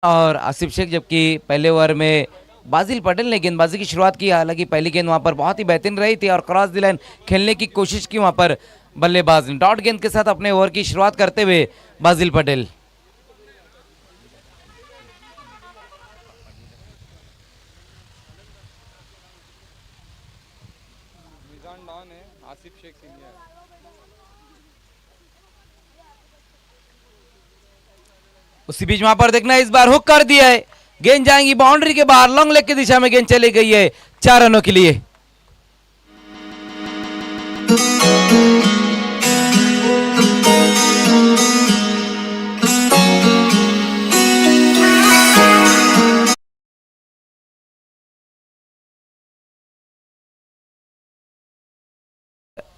और आसिफ शेख, जबकि पहले ओवर में बाजिल पटेल ने गेंदबाजी की शुरुआत की। हालांकि पहली गेंद वहां पर बहुत ही बेहतरीन रही थी और क्रॉस द लाइन खेलने की कोशिश की वहां पर बल्लेबाज ने। डॉट गेंद के साथ अपने ओवर की शुरुआत करते हुए बाजिल पटेल। उसी बीच वहां पर देखना, इस बार हुक कर दिया है, गेंद जाएंगी बाउंड्री के बाहर। लॉन्ग लेग की दिशा में गेंद चली गई है 4 रनों के लिए।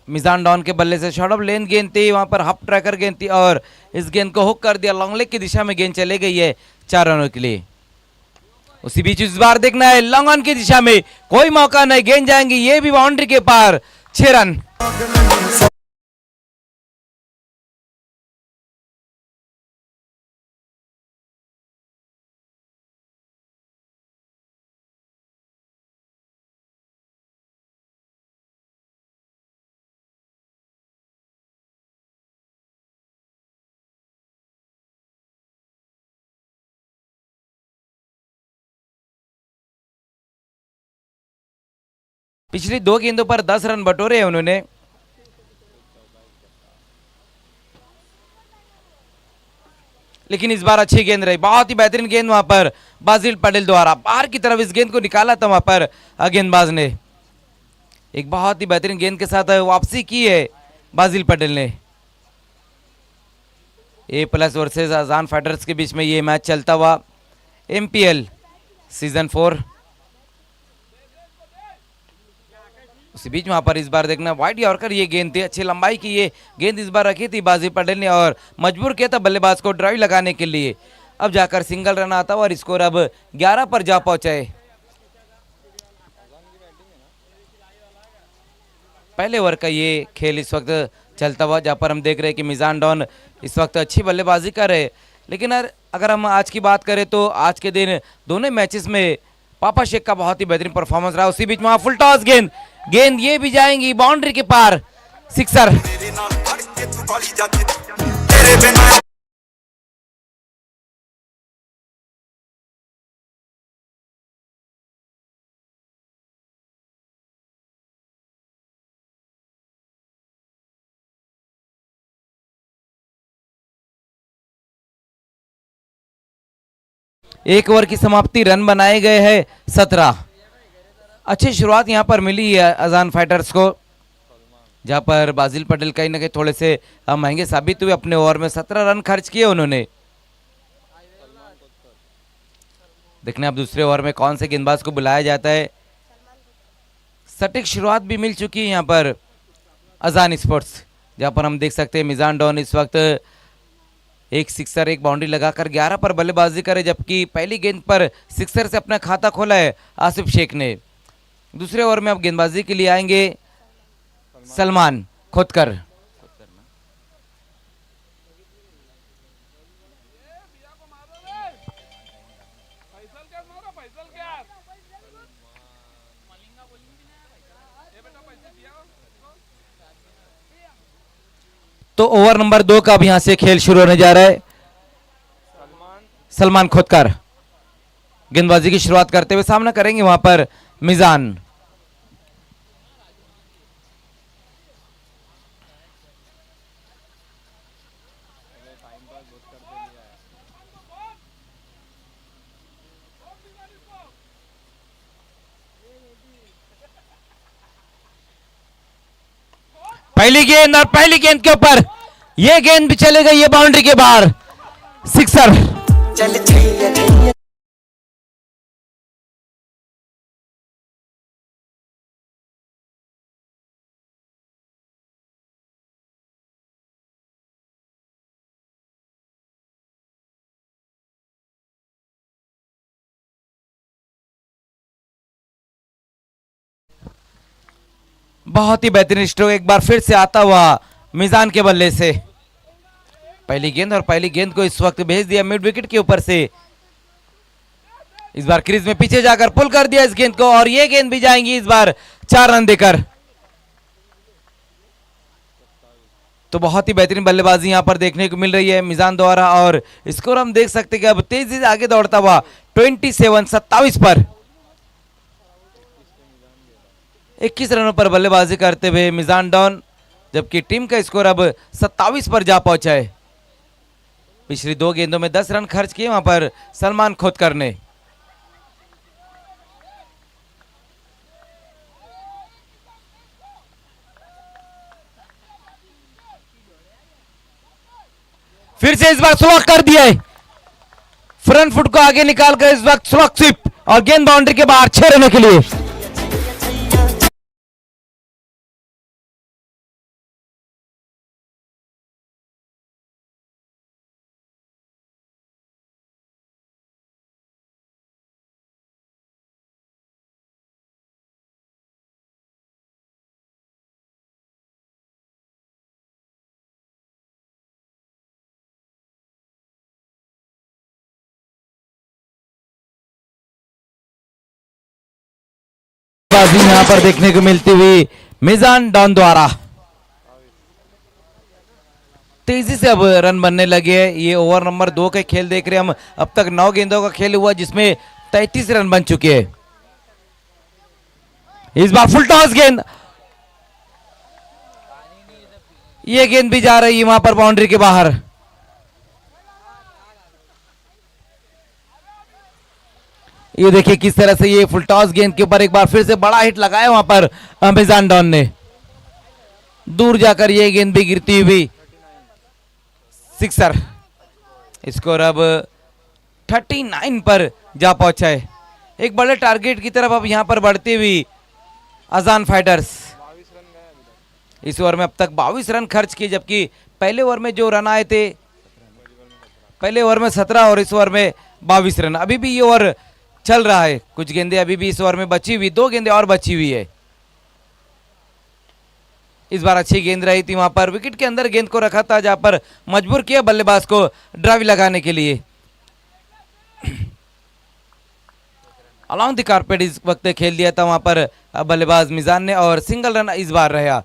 मिजान डॉन के बल्ले से शॉर्ट ऑफ लेंथ गेंद थी, वहां पर हफ ट्रैकर गेंद थी और इस गेंद को हुक कर दिया। लॉन्ग लेग की दिशा में गेंद चले गई है 4 रनों के लिए। उसी बीच इस बार देखना है लॉन्ग ऑन की दिशा में, कोई मौका नहीं, गेंद जाएंगी ये भी बाउंड्री के पार। 6 रन। पिछली 2 गेंदों पर 10 रन बटोरे हैं उन्होंने। लेकिन इस बार अच्छी गेंद रही, बहुत ही बेहतरीन गेंद वहां पर बाजिल पटेल द्वारा बाहर की तरफ इस गेंद को निकाला था वहां पर गेंदबाज ने। एक बहुत ही बेहतरीन गेंद के साथ वापसी की है बाजिल पटेल ने। A+ वर्सेस अजान फाइटर्स के बीच में ये मैच चलता हुआ MPL सीजन 4। उसी बीच वहां पर इस बार देखना वाइड यॉर्कर ये गेंद थी, अच्छी लंबाई की ये गेंद इस बार रखी थी बाजिल पटेल ने और मजबूर किया था बल्लेबाज को ड्राइव लगाने के लिए। अब जाकर सिंगल रन आता और स्कोर अब 11 पर जा पहुंचा है। पहले ओवर का ये खेल इस वक्त चलता हुआ, जहां पर हम देख रहे हैं कि मिजान डॉन इस वक्त अच्छी बल्लेबाजी कर रहे हैं। लेकिन अगर हम आज की बात करें तो आज के दिन दोनों मैचेस में पापा शेख का बहुत ही बेहतरीन परफॉर्मेंस रहा। उसी बीच वहां फुल टॉस गेंद ये भी जाएंगी बाउंड्री के पार, सिक्सर। एक ओवर की समाप्ति, रन बनाए गए हैं 17। अच्छी शुरुआत यहां पर मिली है अजान फाइटर्स को, जहां पर बाजिल पटेल कहीं ना कहीं थोड़े से महंगे साबित हुए। अपने ओवर में 17 रन खर्च किए उन्होंने। देखने अब दूसरे ओवर में कौन से गेंदबाज को बुलाया जाता है। सटीक शुरुआत भी मिल चुकी है यहां पर अजान स्पोर्ट्स, जहां पर हम देख सकते हैं मिजान डॉन इस वक्त एक सिक्सर एक बाउंड्री लगाकर 11 पर बल्लेबाजी करे, जबकि पहली गेंद पर सिक्सर से अपना खाता खोला है आसिफ शेख ने। दूसरे ओवर में अब गेंदबाजी के लिए आएंगे सलमान खोदकर। तो ओवर नंबर 2 का अब यहां से खेल शुरू होने जा रहा है। सलमान खोदकर गेंदबाजी की शुरुआत करते हुए, सामना करेंगे वहां पर मिजान। पहली गेंद और पहली गेंद के ऊपर यह गेंद भी चले गई है बाउंड्री के बाहर, सिक्सर। बहुत ही बेहतरीन स्ट्रोक एक बार फिर से आता हुआ मिजान के बल्ले से। पहली गेंद और पहली गेंद को इस वक्त भेज दिया मिड विकेट के ऊपर से इस बार क्रीज में पीछे जाकर पुल कर दिया इस गेंद को और ये गेंद भी जाएंगी इस बार 4 रन देकर। तो बहुत ही बेहतरीन बल्लेबाजी यहां पर देखने को मिल रही है मिजान द्वारा और स्कोर हम देख सकते हैं कि अब तेजी से आगे दौड़ता हुआ 27 पर 21 रनों पर बल्लेबाजी करते हुए मिजान डॉन, जबकि टीम का स्कोर अब 27 पर जा पहुंचा है। पिछली 2 गेंदों में 10 रन खर्च किए वहां पर सलमान खोदकर ने। फिर से इस बार स्लॉक कर दिया है, फ्रंट फुट को आगे निकालकर इस वक्त स्लॉक स्विप और गेंद बाउंड्री के बाहर 6 रनों के लिए। बाजी यहां पर देखने को मिलती हुई मिजान डॉन द्वारा। तेजी से अब रन बनने लगे हैं। ये ओवर नंबर 2 के खेल देख रहे हैं हम। अब तक 9 गेंदों का खेल हुआ जिसमें 33 रन बन चुके हैं। इस बार फुल टॉस गेंद, ये गेंद भी जा रही है वहां पर बाउंड्री के बाहर। ये देखिए किस तरह से ये फुल टॉस गेंद के ऊपर एक बार फिर से बड़ा हिट लगाया वहां पर मिजान डॉन ने। दूर जाकर ये गेंद भी गिरती हुई सिक्सर। स्कोर अब 39 पर जा पहुंचा है। एक बड़े टारगेट की तरफ अब यहां पर बढ़ती हुई अजान फाइटर्स। इस ओवर में अब तक 22 रन खर्च किए, जबकि पहले ओवर में जो रन आए थे, पहले ओवर में 17 और इस ओवर में 22 रन। अभी भी ये ओवर चल रहा है, कुछ गेंदें अभी भी इस ओवर में बची हुई, 2 गेंदें और बची हुई है। इस बार अच्छी गेंद रही थी वहां पर, विकेट के अंदर गेंद को रखा था जहां पर मजबूर किया बल्लेबाज को ड्राइव लगाने के लिए। अलॉन्ग द कारपेट इस वक्त खेल दिया था वहां पर बल्लेबाज मिजान ने और सिंगल रन इस बार रहा।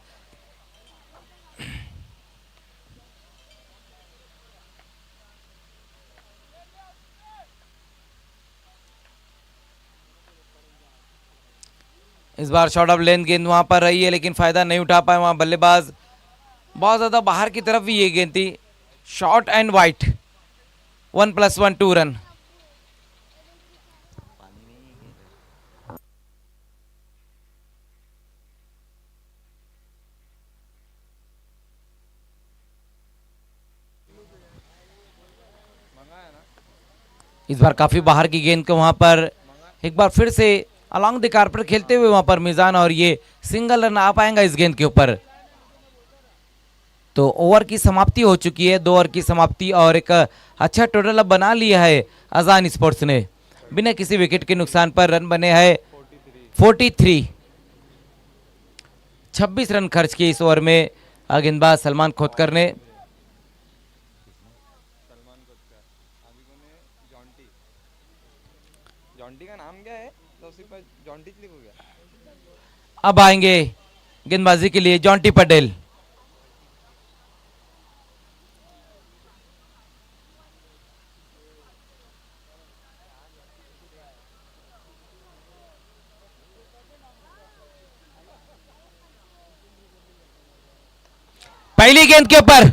इस बार शॉर्ट ऑफ लेंथ गेंद वहां पर रही है लेकिन फायदा नहीं उठा पाए वहां बल्लेबाज। बहुत ज्यादा बाहर की तरफ भी ये गेंद थी, शॉर्ट एंड वाइट। 1+1 2 रन। इस बार काफी बाहर की गेंद को वहां पर एक बार फिर से अलॉन्ग द कारपेट खेलते हुए वहां पर मिजान और ये सिंगल रन आ पाएगा इस गेंद के ऊपर। तो ओवर की समाप्ति हो चुकी है, 2 ओवर की समाप्ति और एक अच्छा टोटल अब बना लिया है अजान स्पोर्ट्स ने। बिना किसी विकेट के नुकसान पर रन बने हैं 43। 26 रन खर्च किए इस ओवर में गेंदबाज सलमान खोदकर ने। जॉन्टी का नाम क्या है? तो उसी पर जॉन्टी क्लिक हो गया। अब आएंगे गेंदबाजी के लिए जॉन्टी पटेल। पहली गेंद के ऊपर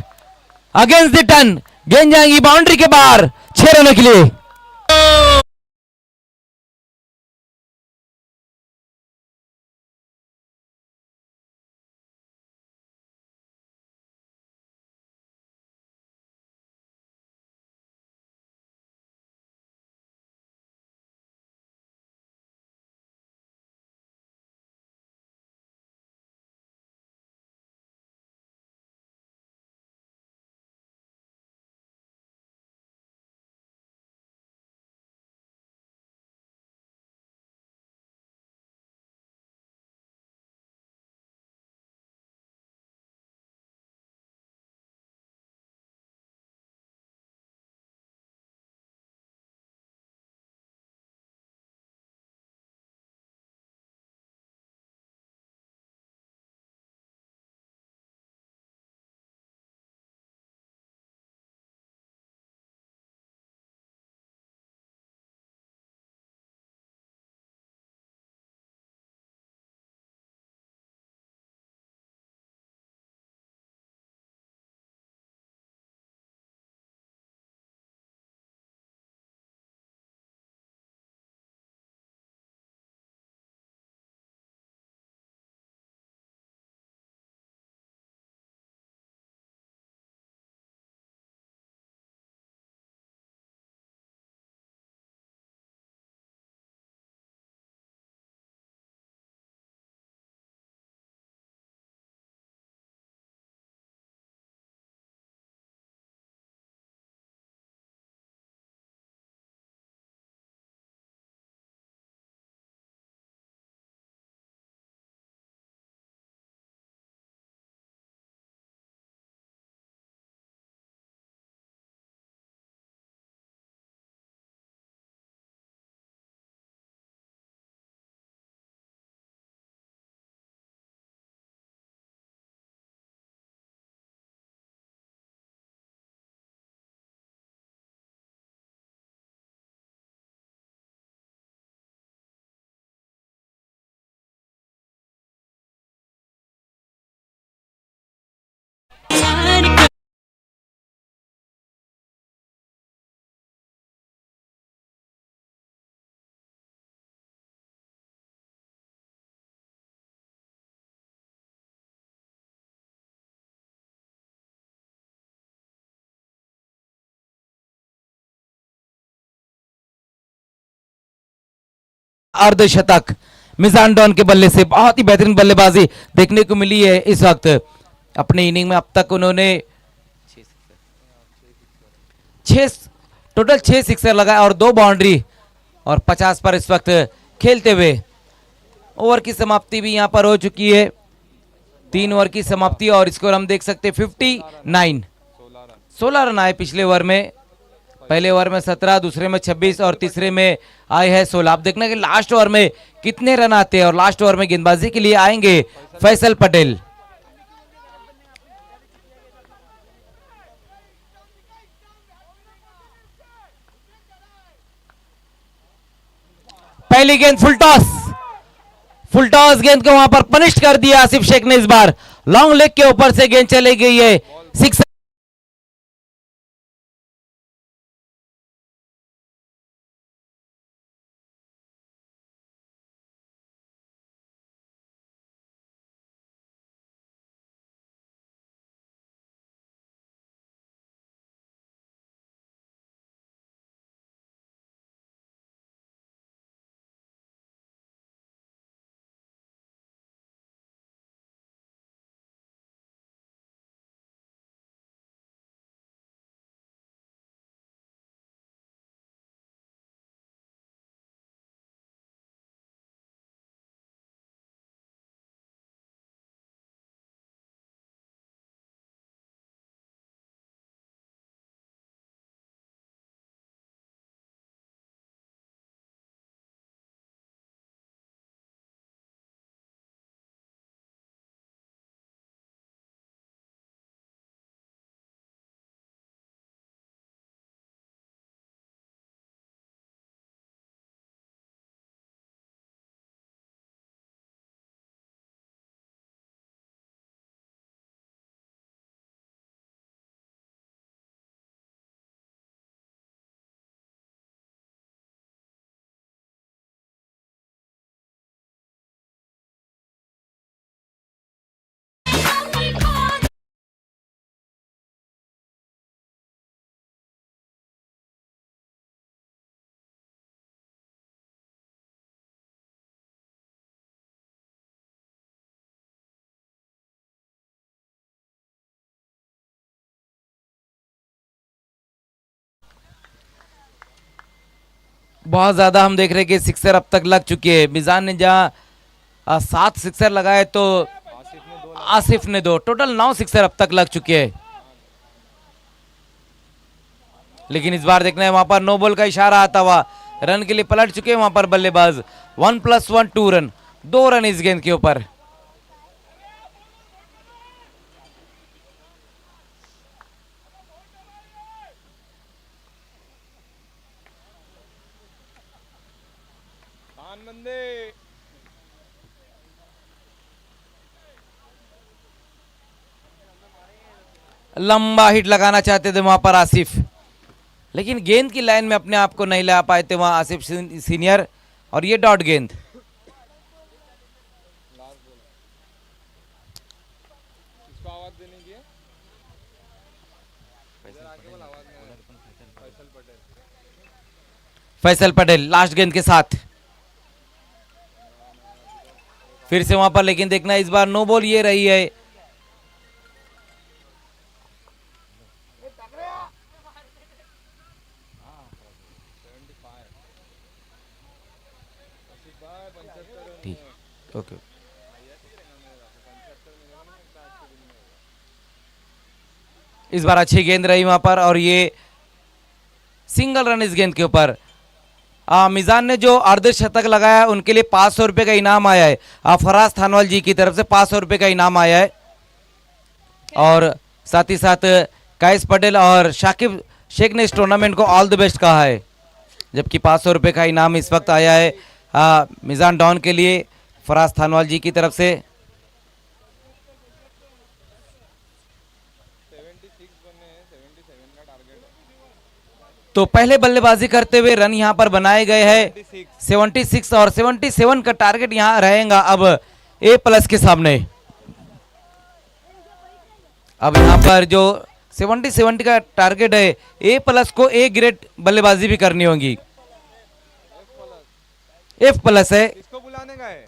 अगेंस्ट द टर्न, गेंद जाएंगी बाउंड्री के बाहर 6 रनों के लिए। अर्धशतक मिजान डॉन के बल्ले से। बहुत ही बेहतरीन बल्लेबाजी देखने को मिली है इस वक्त। अपने इनिंग में अब तक उन्होंने टोटल 6 सिक्सर लगाए और 2 बाउंड्री और 50 पर इस वक्त खेलते हुए। ओवर की समाप्ति भी यहां पर हो चुकी है, 3 ओवर की समाप्ति और स्कोर हम देख सकते हैं 59। 16 रन आए पिछले ओवर में। पहले ओवर में 17, दूसरे में 26 और तीसरे में आए हैं 16। आप देखना कि लास्ट ओवर में कितने रन आते हैं और लास्ट ओवर में गेंदबाजी के लिए आएंगे फैसल पटेल। पहली गेंद फुल टॉस गेंद को वहां पर पनिश कर दिया आसिफ शेख ने। इस बार लॉन्ग लेग के ऊपर से गेंद चली गई है, 6। बहुत ज्यादा हम देख रहे हैं कि सिक्सर अब तक लग चुके हैं। मिजान ने जहां 7 सिक्सर लगाए तो आसिफ ने 2, टोटल 9 सिक्सर अब तक लग चुके हैं। लेकिन इस बार देखना है वहां पर नो बॉल का इशारा आता हुआ, रन के लिए पलट चुके हैं वहां पर बल्लेबाज। 1+1 2 रन, 2 रन इस गेंद के ऊपर। लंबा हिट लगाना चाहते थे वहां पर आसिफ, लेकिन गेंद की लाइन में अपने आप को नहीं ला पाए थे वहां आसिफ सीनियर। और ये डॉट गेंद। फैसल पटेल लास्ट गेंद के साथ फिर से वहां पर, लेकिन देखना इस बार नो बॉल ये रही है। ठीक, ओके। इस बार अच्छी गेंद रही वहां पर और ये सिंगल रन इस गेंद के ऊपर। मिजान ने जो अर्धशतक लगाया उनके लिए 500 रुपए का इनाम आया है। फराज थानवाल जी की तरफ से 500 रुपए का इनाम आया है और साथ ही साथ कायस पटेल और शाकिब शेख ने इस टूर्नामेंट को ऑल द बेस्ट कहा है। जबकि 500 रुपए का इनाम इस वक्त आया है मिजान डॉन के लिए फराज थानवाल जी की तरफ से। 76 बने हैं, 77 का टारगेट है। तो पहले बल्लेबाजी करते हुए रन यहां पर बनाए गए हैं 76 और 77 का टारगेट यहां रहेगा अब A+ के सामने। अब यहां पर जो 77 का टारगेट है A+ को A ग्रेड बल्लेबाजी भी करनी होगी। F+ है। किसको बुलाने का है?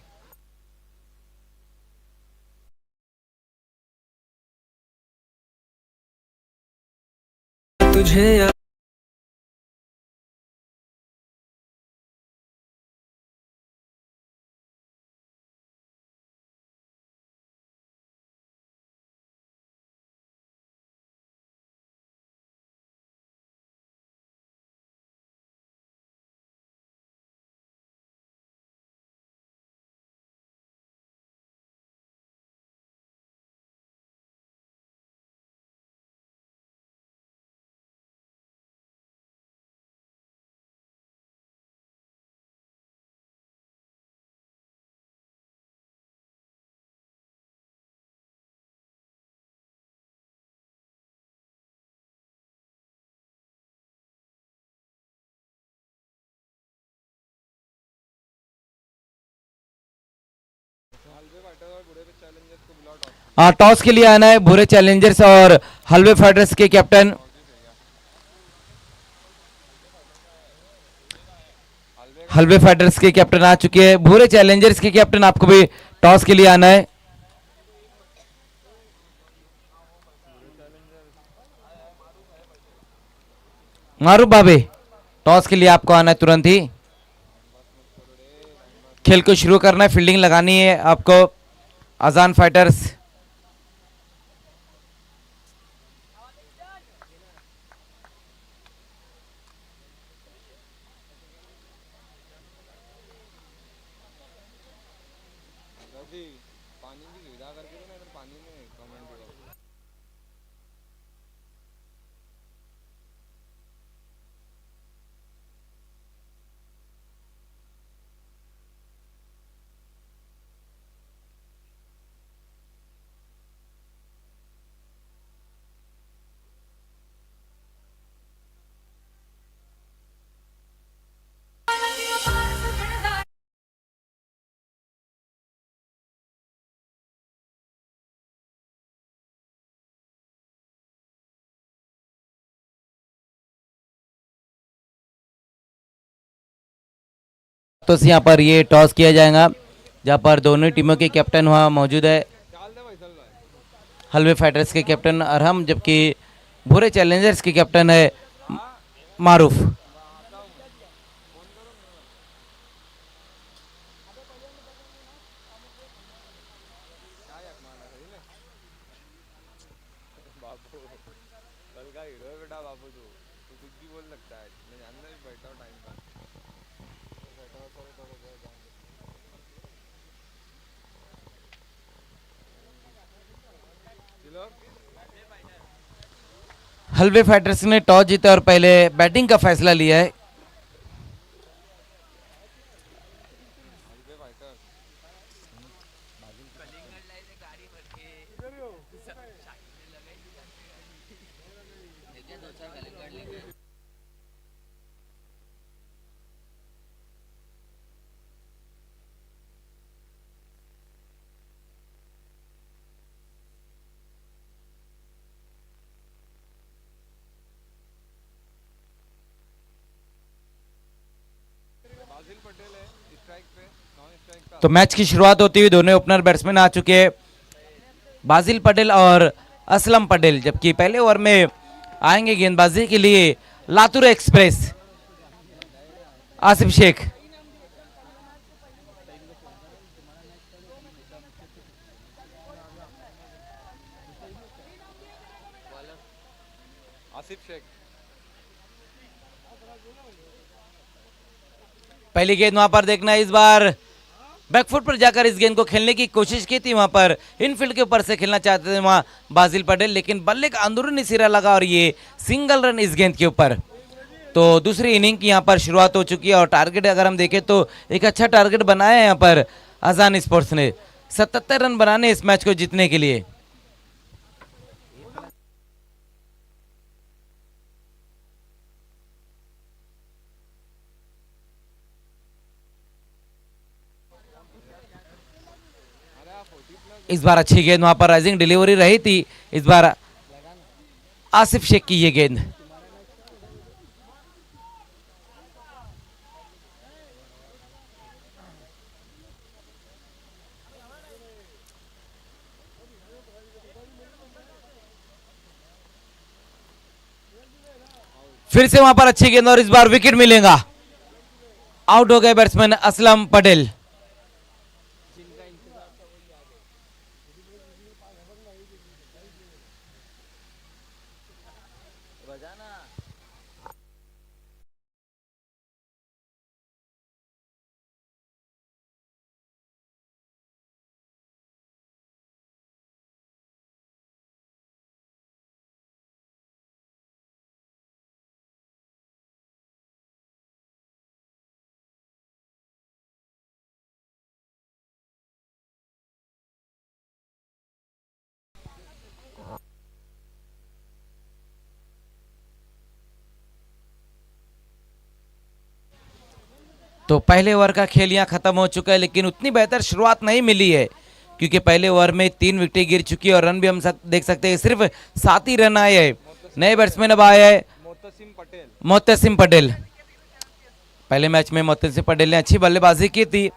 तुझे हल्वे फाइटर और बुरे चैलेंजर्स को बुलाओ टॉस। हाँ, टॉस के लिए आना है भूरे चैलेंजर्स और हलवे फाइटर्स के कैप्टन। हल्वे का हलवे फाइटर्स के कैप्टन आ चुके हैं। भूरे चैलेंजर्स के कैप्टन आपको भी टॉस के लिए आना है। मारूफ भाभी, टॉस के लिए आपको आना है तुरंत ही। खेल को शुरू करना है, फील्डिंग लगानी है आपको। अजान फाइटर्स जी पानी की सुविधा करके दो ना, इधर पानी में कमेंट करो। तो यहाँ पर ये टॉस किया जाएगा, जहाँ पर दोनों टीमों के कैप्टन वहाँ मौजूद है। डाल दे भाई, चल भाई। हलवे फाइटर्स के कैप्टन अरहम, जबकि भूरे चैलेंजर्स के कैप्टन है मारूफ। बाबू कल का हीरो है बेटा बाबू। तू कुछ भी बोल लगता है, मैं जानना भी बैठा हूँ टाइम पर। बैठा हुआ थोड़ा थोड़ा देर जाएंगे। चलो हलवे फाइटर्स ने टॉस जीता और पहले बैटिंग का फैसला लिया है। हल्वे फाइटर बाजिल पटेल है स्ट्राइक पे, नॉन स्ट्राइक पे। तो मैच की शुरुआत होती हुई दोनों ओपनर बैट्समैन आ चुके हैं, बाजिल पटेल और असलम पटेल, जबकि पहले ओवर में आएंगे गेंदबाजी के लिए लातूर एक्सप्रेस आसिफ शेख। आसिफ शेख पहली गेंद वहां पर देखना है, इस बार बैकफुट पर जाकर इस गेंद को खेलने की कोशिश की थी, वहां पर इनफील्ड के ऊपर से खेलना चाहते थे वहां बाजिल पटेल, लेकिन बल्ले का अंदरूनी सिरा लगा और ये सिंगल रन इस गेंद के ऊपर। तो दूसरी इनिंग की यहाँ पर शुरुआत हो चुकी है और टारगेट अगर हम देखें तो एक अच्छा टारगेट बनाया है यहाँ पर अजान स्पोर्ट्स ने, 77 रन बनाने इस मैच को जीतने के लिए। इस बार अच्छी गेंद वहां पर राइजिंग डिलीवरी रही थी, इस बार आसिफ शेख की ये गेंद। फिर से वहां पर अच्छी गेंद और इस बार विकेट मिलेगा। आउट हो गए बैट्समैन असलम पटेल। तो पहले ओवर का खेल यहाँ खत्म हो चुका है, लेकिन उतनी बेहतर शुरुआत नहीं मिली है क्योंकि पहले ओवर में 3 विकेटें गिर चुकी है और रन भी हम देख सकते हैं सिर्फ 7 ही रन आए हैं। नए बैट्समैन अब आए हैं मोहतसिम पटेल। पहले मैच में मोहतसिम पटेल ने अच्छी बल्लेबाजी की थी,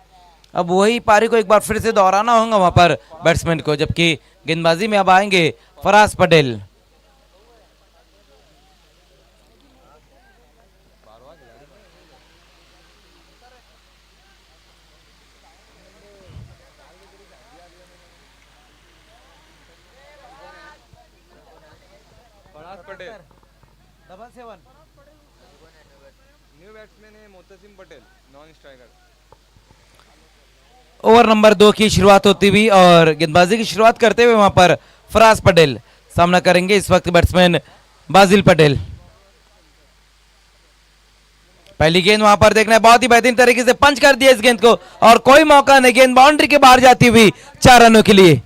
अब वही पारी को एक बार फिर से दोहराना होगा वहां पर बैट्समैन को, जबकि गेंदबाजी में अब आएंगे फराज पटेल। न्यू बैट्समैन है Mohtasim Patel, non striker. Over number 2 की शुरुआत होती हुई और गेंदबाजी की शुरुआत करते हुए वहां पर फराज पटेल सामना करेंगे इस वक्त बैट्समैन बाजिल पटेल। पहली गेंद वहां पर देखना है, बहुत ही बेहतरीन तरीके से पंच कर दिया इस गेंद को और कोई मौका नहीं, गेंद बाउंड्री के बाहर जाती हुई 4 रनों के लिए।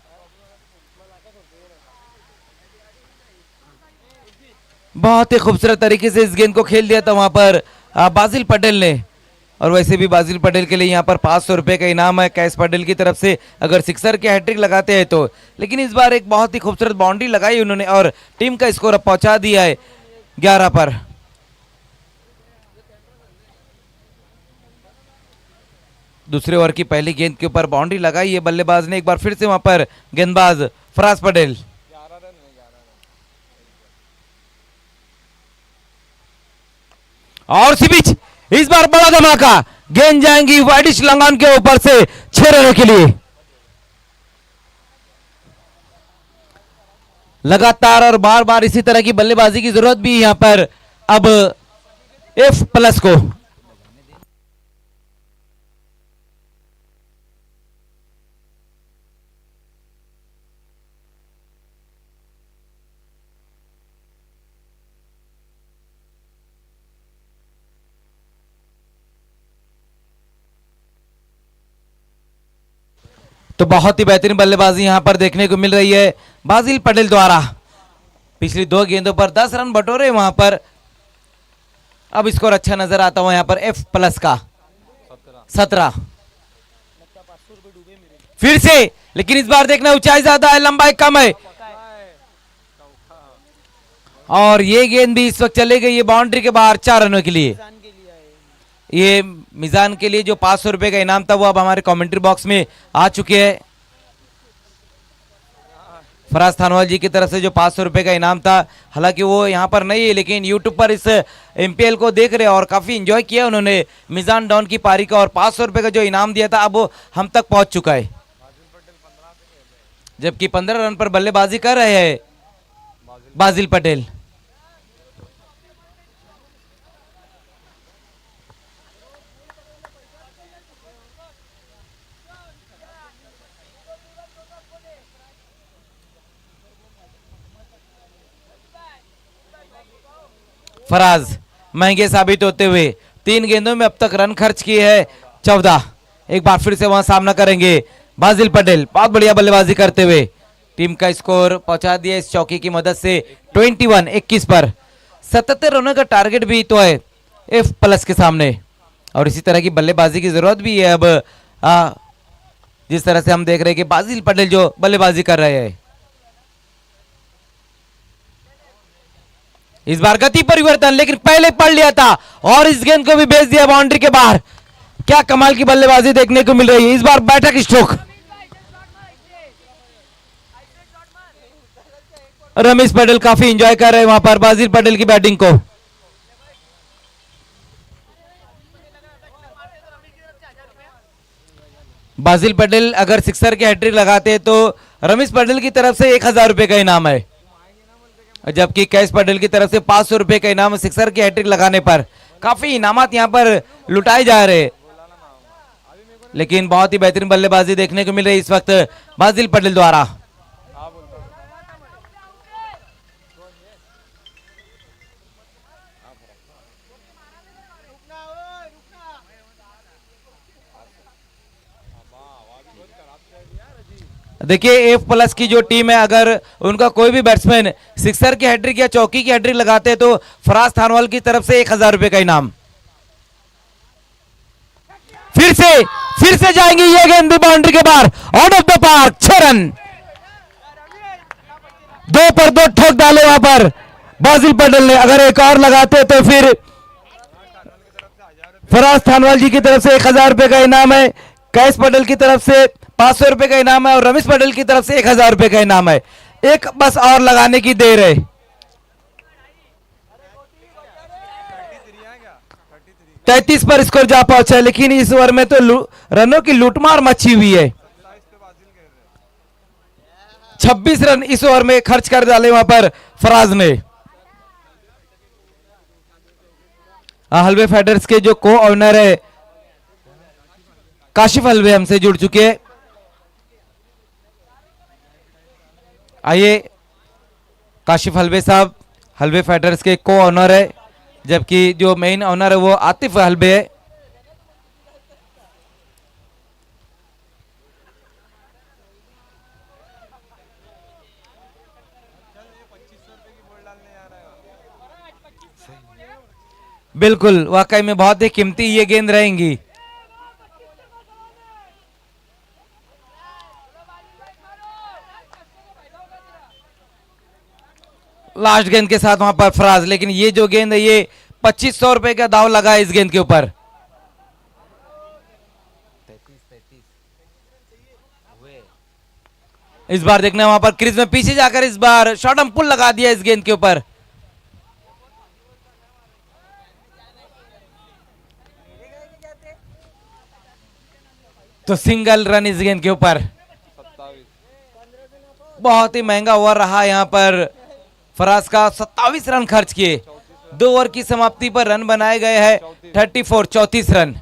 बहुत ही खूबसूरत तरीके से इस गेंद को खेल दिया था वहां पर बाजिल पटेल ने। और वैसे भी बाजिल पटेल के लिए यहाँ पर 500 रुपए का इनाम है कैश पटेल की तरफ से अगर सिक्सर के हैट्रिक लगाते हैं तो। लेकिन इस बार एक बहुत ही खूबसूरत बाउंड्री लगाई उन्होंने और टीम का स्कोर अब पहुंचा दिया है 11 पर। दूसरे ओवर की पहली गेंद के ऊपर बाउंड्री लगाई है बल्लेबाज ने, एक बार फिर से वहां पर गेंदबाज फराज पटेल। और इसी बीच इस बार बड़ा धमाका, गेंद जाएंगी वाइडिश लंगान के ऊपर से 6 रनों के लिए। लगातार और बार बार इसी तरह की बल्लेबाजी की जरूरत भी यहां पर अब F+ को। तो बहुत ही बेहतरीन बल्लेबाजी यहां पर देखने को मिल रही है बाजिल पटेल द्वारा। पिछली 2 गेंदों पर 10 रन बटोरे वहां पर, अब स्कोर अच्छा नजर आता हुआ यहां पर F+ का 17। फिर से, लेकिन इस बार देखना ऊंचाई ज्यादा है लंबाई कम है और ये गेंद भी इस वक्त चले गई है बाउंड्री के बाहर 4 रनों के लिए। ये मिजान के लिए जो 500 रुपए का इनाम था वो अब हमारे कमेंट्री बॉक्स में आ चुके हैं। फराज थानवाल जी की तरफ से जो 500 रुपए का इनाम था, हालांकि वो यहाँ पर नहीं है लेकिन यूट्यूब पर इस MPL को देख रहे हैं और काफी एंजॉय किया उन्होंने मिजान डॉन की पारी का और 500 रुपए का जो इनाम दिया था अब वो हम तक पहुंच चुका है। जबकि 15 रन पर बल्लेबाजी कर रहे हैं बाजिल पटेल। फराज महंगे साबित होते हुए 3 गेंदों में अब तक रन खर्च किए हैं 14। एक बार फिर से वहां सामना करेंगे बाजिल पटेल, बहुत बढ़िया बल्लेबाजी करते हुए टीम का स्कोर पहुंचा दिया इस चौकी की मदद से 21 पर। 77 रनों का टारगेट भी तो है F+ के सामने और इसी तरह की बल्लेबाजी की जरूरत भी है अब जिस तरह से हम देख रहे हैं कि बाजिल पटेल जो बल्लेबाजी कर रहे हैं। इस बार गति परिवर्तन, लेकिन पहले पढ़ लिया था और इस गेंद को भी भेज दिया बाउंड्री के बाहर। क्या कमाल की बल्लेबाजी देखने को मिल रही है। इस बार बैठक स्ट्रोक, रमेश पटेल काफी एंजॉय कर रहे हैं वहां पर बाजिल पटेल की बैटिंग को। बाजिल पटेल अगर सिक्सर के हैट्रिक लगाते तो रमेश पटेल की तरफ से 1,000 रुपए का इनाम है, जबकि कैश पटेल की तरफ से 500 रुपए का इनाम सिक्सर की हैट्रिक लगाने पर। काफी इनामात यहाँ पर लुटाए जा रहे, लेकिन बहुत ही बेहतरीन बल्लेबाजी देखने को मिल रही है इस वक्त बाजिल पटेल द्वारा। देखिए एफ प्लस की जो टीम है, अगर उनका कोई भी बैट्समैन सिक्सर की हैट्रिक या चौकी की हैट्रिक लगाते हैं तो फराज थानवाल की तरफ से 1,000 रुपए का इनाम। फिर से जाएंगी ये गेंद बाउंड्री के बाहर, out of the park, 6 run. 2 पर 2 ठोक डाले वहां पर बाजिल पटेल ने। अगर एक और लगाते तो फिर फराज थानवाल जी की तरफ से 1,000 रुपए का इनाम है, कैश पटेल की तरफ से 500 रुपए का इनाम है और रमेश पटेल की तरफ से 1,000 रुपए का इनाम है। एक बस और लगाने की देर है। 33 पर स्कोर जा पहुंचा है, लेकिन इस ओवर में तो रनों की लूटमार मची हुई है। 26 रन इस ओवर में खर्च कर डाले वहां पर फराज ने। हलवे फाइटर्स के जो को ऑनर है काशिफ हलवे हमसे जुड़ चुके हैं। आइए, काशिफ हलवे साहब हलवे फाइटर्स के को ऑनर है, जबकि जो मेन ऑनर है वो आतिफ हलवे है। बिल्कुल, वाकई में बहुत ही कीमती ये गेंद रहेंगी। लास्ट गेंद के साथ वहां पर फराज, लेकिन ये जो गेंद है ये 2500 रुपए का दाव लगा है इस गेंद के ऊपर। इस बार देखना वहां पर क्रीज में पीछे जाकर इस बार शॉर्ट एंड पुल लगा दिया इस गेंद के ऊपर। तो सिंगल रन इस गेंद के ऊपर। बहुत ही महंगा ओवर रहा यहां पर फराज का, 27 रन खर्च किए। 2 ओवर की समाप्ति पर रन बनाए गए हैं 34 रन।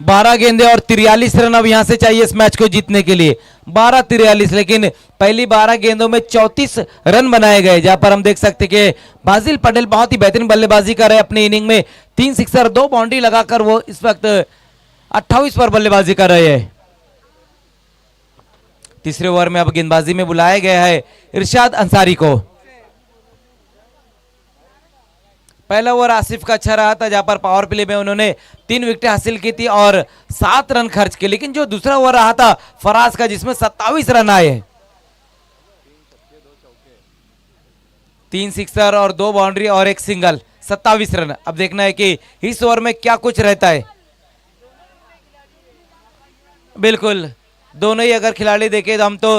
बारह गेंदे और 43 रन अब यहां से चाहिए इस मैच को जीतने के लिए। 12-43, लेकिन पहली 12 गेंदों में 34 रन बनाए गए, जहां पर हम देख सकते कि बाजिल पटेल बहुत ही बेहतरीन बल्लेबाजी कर रहे हैं। अपनी इनिंग में 3 सिक्सर 2 बाउंड्री लगाकर वो इस वक्त 28 पर बल्लेबाजी कर रहे हैं। तीसरे ओवर में अब गेंदबाजी में बुलाया गया है इरशाद अंसारी को। पहला ओवर आसिफ का अच्छा रहा था, जहां पर पावर प्ले में उन्होंने 3 विकेट हासिल की थी और 7 रन खर्च किए। लेकिन जो दूसरा ओवर रहा था फराज का, जिसमें 27 रन आए, 3 सिक्सर और 2 बाउंड्री और 1 सिंगल, 27 रन। अब देखना है कि इस ओवर में क्या कुछ रहता है। बिल्कुल, दोनों ही अगर खिलाड़ी देखे तो हम तो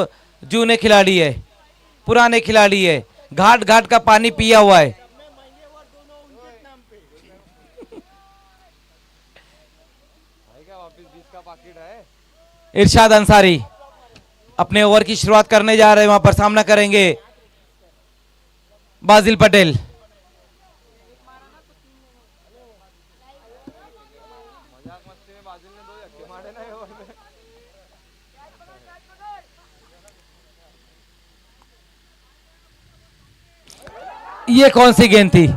जूने खिलाड़ी है, पुराने खिलाड़ी है, घाट घाट का पानी पिया हुआ है। इरशाद अंसारी अपने ओवर की शुरुआत करने जा रहे हैं, वहां पर सामना करेंगे बाजिल पटेल। ये कौन सी गेंद थी?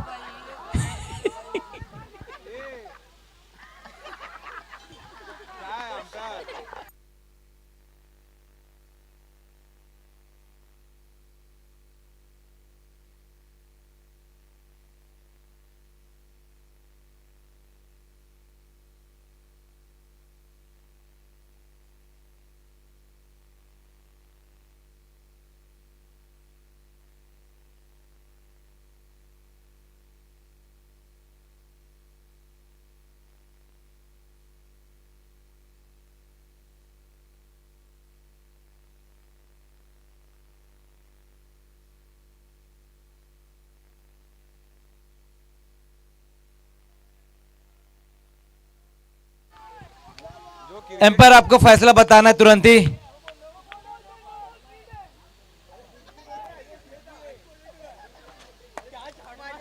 एम्पायर आपको फैसला बताना है तुरंत ही।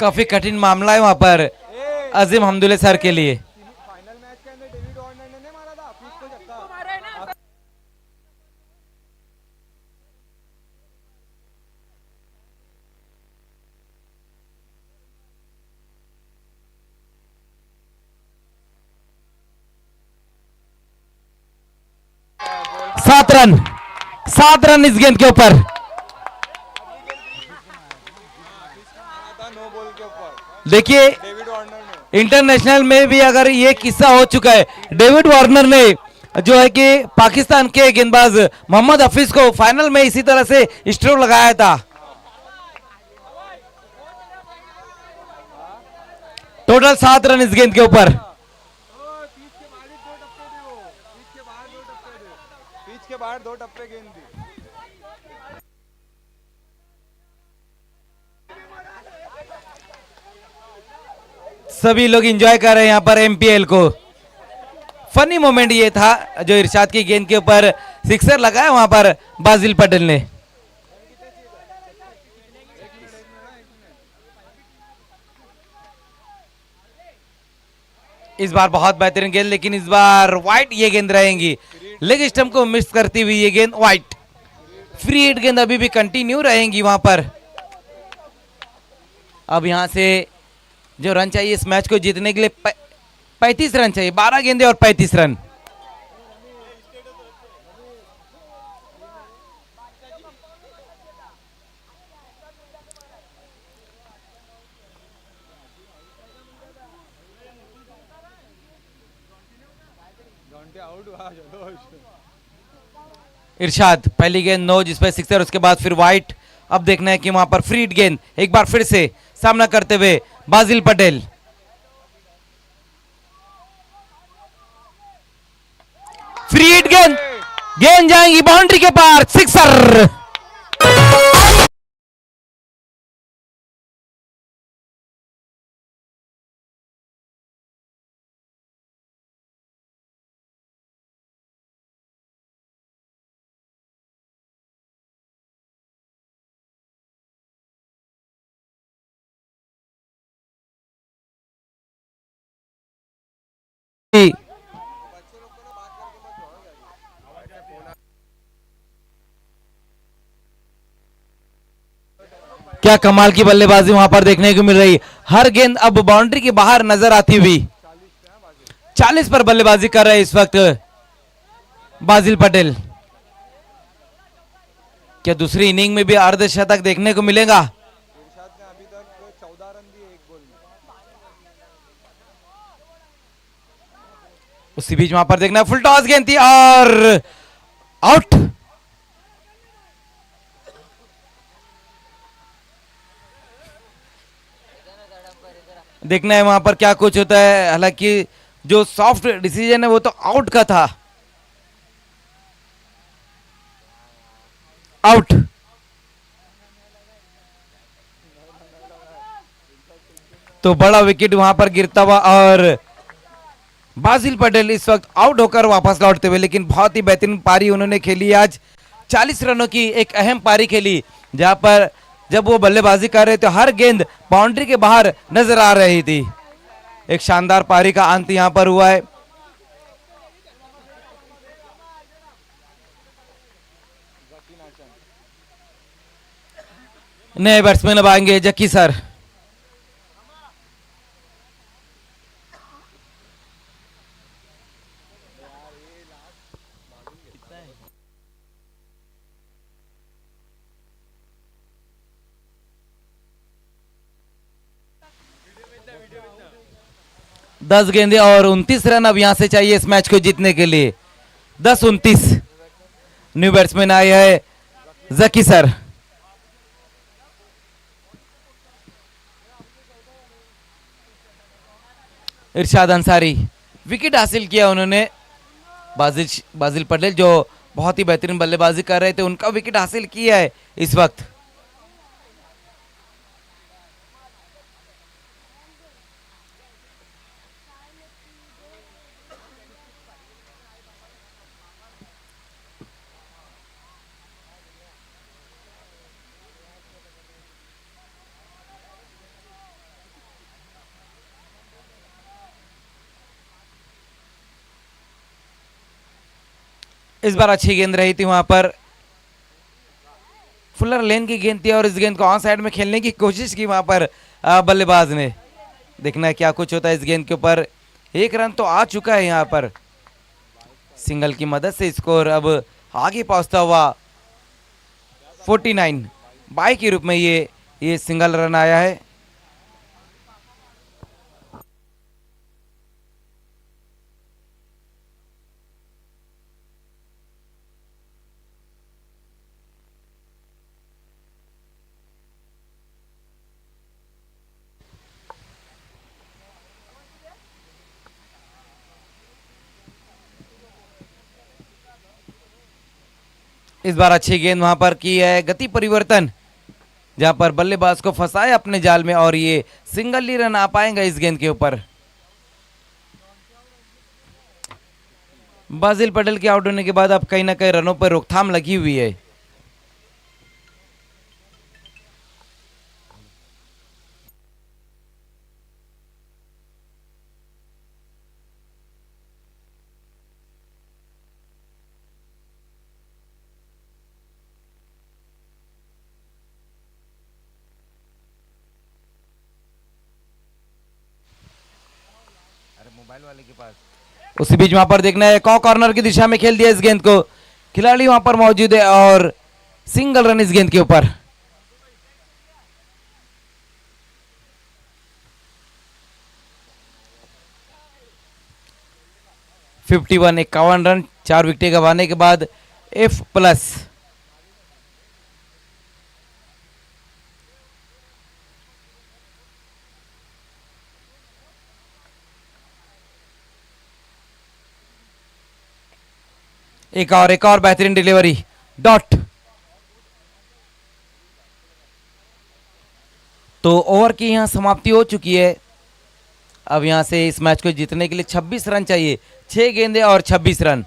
काफी कठिन मामला है वहां पर अजीम हमदुल्ले सर के लिए। फाइनल मैच के अंदर डेविड वार्नर ने नहीं मारा था पीच को छक्का। सात रन, 7 रन इस गेंद के ऊपर। नो बॉल के ऊपर देखिए डेविड वार्नर ने। इंटरनेशनल में भी अगर ये किस्सा हो चुका है, डेविड वार्नर ने जो है कि पाकिस्तान के गेंदबाज मोहम्मद हफीज को फाइनल में इसी तरह से स्ट्रोक लगाया था। टोटल 7 रन इस गेंद के ऊपर। पीच के बाहर 2 टप्पे गेंद दी। सभी लोग एंजॉय कर रहे हैं यहाँ पर एमपीएल को। फनी मोमेंट ये था जो इरशाद की गेंद के ऊपर सिक्सर लगाया वहां पर बाजिल पटेल ने। इस बार बहुत बेहतरीन गेंद, लेकिन इस बार वाइट ये गेंद रहेंगी। लेग स्टंप को मिस करती हुई ये गेंद वाइट। फ्री हिट गेंद अभी भी कंटिन्यू रहेंगी वहां पर। अब यहां से जो रन चाहिए इस मैच को जीतने के लिए 35 रन चाहिए। 12 गेंदे और 35 रन। आउट हुआ जल्लोश। इरशाद पहली गेंद नो, जिस पर सिक्सर, उसके बाद फिर वाइट। अब देखना है कि वहां पर फ्री हिट गेंद एक बार फिर से सामना करते हुए बाजिल पटेल। फ्री हिट गेंद, गेंद जाएंगी बाउंड्री के पार, सिक्सर। क्या कमाल की बल्लेबाजी वहां पर देखने को मिल रही। हर गेंद अब बाउंड्री के बाहर नजर आती हुई। 40 पर बल्लेबाजी कर रहे इस वक्त बाजिल पटेल। क्या दूसरी इनिंग में भी अर्धशतक देखने को मिलेगा? इरशाद ने अभी तक 14 रन दिए एक बॉल में। उसी बीच वहां पर देखना, फुल टॉस गेंद थी और आउट। देखना है वहां पर क्या कुछ होता है। हालांकि जो सॉफ्ट डिसीजन है वो तो आउट का था। आउट। तो बड़ा विकेट वहां पर गिरता हुआ और बाजिल पटेल इस वक्त आउट होकर वापस लौटते हुए। लेकिन बहुत ही बेहतरीन पारी उन्होंने खेली आज। 40 रनों की एक अहम पारी खेली, जहां पर जब वो बल्लेबाजी कर रहे थे हर गेंद बाउंड्री के बाहर नजर आ रही थी। एक शानदार पारी का अंत यहां पर हुआ है। नए बैट्समैन अब आएंगे, जक्की सर। दस गेंदे और 29 रन अब यहां से चाहिए इस मैच को जीतने के लिए। 10-29। न्यू बैट्समैन आए हैं जकी सर। इरशाद अंसारी विकेट हासिल किया उन्होंने। बाजिल पटेल जो बहुत ही बेहतरीन बल्लेबाजी कर रहे थे, उनका विकेट हासिल किया है इस वक्त। इस बार अच्छी गेंद रही थी वहां पर, फुलर लेन की गेंद थी और इस गेंद को ऑन साइड में खेलने की कोशिश की वहां पर बल्लेबाज ने। देखना है क्या कुछ होता है इस गेंद के ऊपर। एक रन तो आ चुका है यहाँ पर, सिंगल की मदद से स्कोर अब आगे पहुंचता हुआ 49 बाई के रूप में ये सिंगल रन आया है। इस बार अच्छी गेंद वहां पर की है, गति परिवर्तन, जहां पर बल्लेबाज को फंसाया अपने जाल में और ये सिंगल ही रन आ पाएंगे इस गेंद के ऊपर। बाजिल पटेल के आउट होने के बाद अब कहीं ना कहीं रनों पर रोकथाम लगी हुई है। मोबाइल वाले के पास उसी बीच वहां पर देखना है, कॉर्नर की दिशा में खेल दिया इस गेंद को, खिलाड़ी वहां पर मौजूद है और सिंगल रन इस गेंद के ऊपर। फिफ्टी 51 रन, 4 विकेट गंवाने के बाद F+। एक और बेहतरीन डिलीवरी, डॉट। तो ओवर की यहां समाप्ति हो चुकी है। अब यहां से इस मैच को जीतने के लिए 26 रन चाहिए, 6 गेंदें और 26 रन।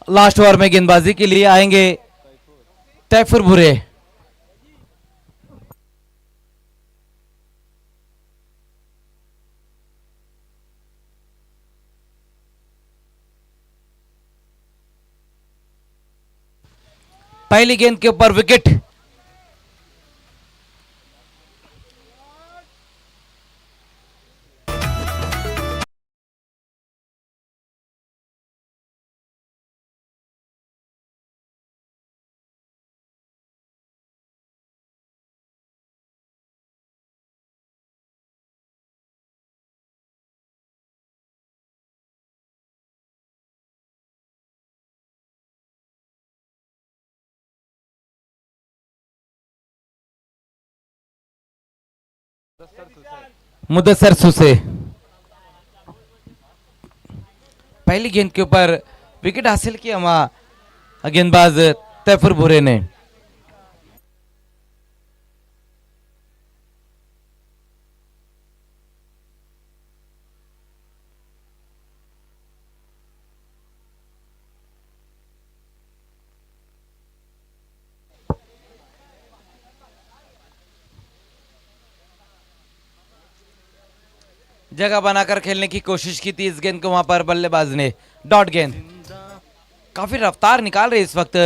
लास्ट ओवर में गेंदबाजी के लिए आएंगे तैफुर भुरे। पहली गेंद के ऊपर विकेट, मुदस्सर सुसे। पहली गेंद के ऊपर विकेट हासिल किया वहां गेंदबाज तैफुर भुरे ने। जगह बनाकर खेलने की कोशिश की थी इस गेंद को वहां पर बल्लेबाज ने, डॉट गेंद। काफी रफ्तार निकाल रहे इस वक्त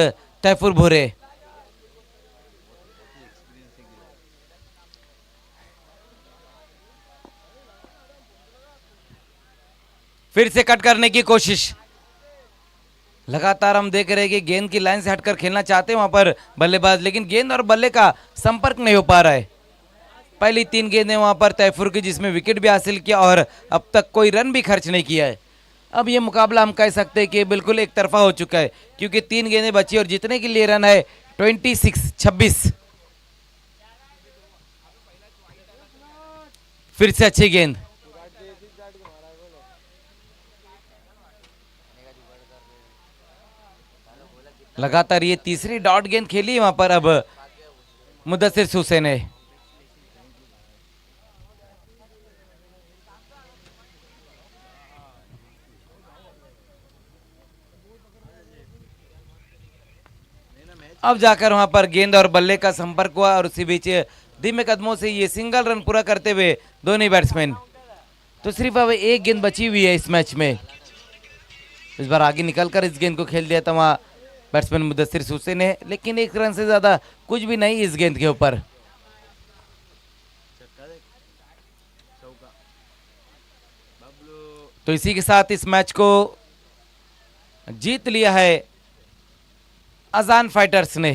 तैफुर भुरे। फिर से कट करने की कोशिश, लगातार हम देख रहे हैं कि गेंद की लाइन से हटकर खेलना चाहते हैं वहां पर बल्लेबाज, लेकिन गेंद और बल्ले का संपर्क नहीं हो पा रहा है। पहली 3 गेंदें वहां पर तैफुर की, जिसमें विकेट भी हासिल किया और अब तक कोई रन भी खर्च नहीं किया है। अब ये मुकाबला हम कह सकते हैं कि बिल्कुल एक तरफा हो चुका है, क्योंकि 3 गेंदें बची और जीतने के लिए रन है 26-26। फिर से अच्छी गेंद, लगातार ये तीसरी डॉट गेंद खेली वहां पर अब मुदस्सिर सूसे ने। अब जाकर वहां पर गेंद और बल्ले का संपर्क हुआ और उसी बीच धीमे कदमों से ये सिंगल रन पूरा करते हुए दोनों बैट्समैन। तो सिर्फ अब एक गेंद बची हुई है इस मैच में। इस बार आगे निकलकर इस गेंद को खेल दिया था वहां बैट्समैन मुदस्सिर सूसे ने, लेकिन एक रन से ज्यादा कुछ भी नहीं इस गेंद के ऊपर। तो इसी के साथ इस मैच को जीत लिया है अजान फाइटर्स ने।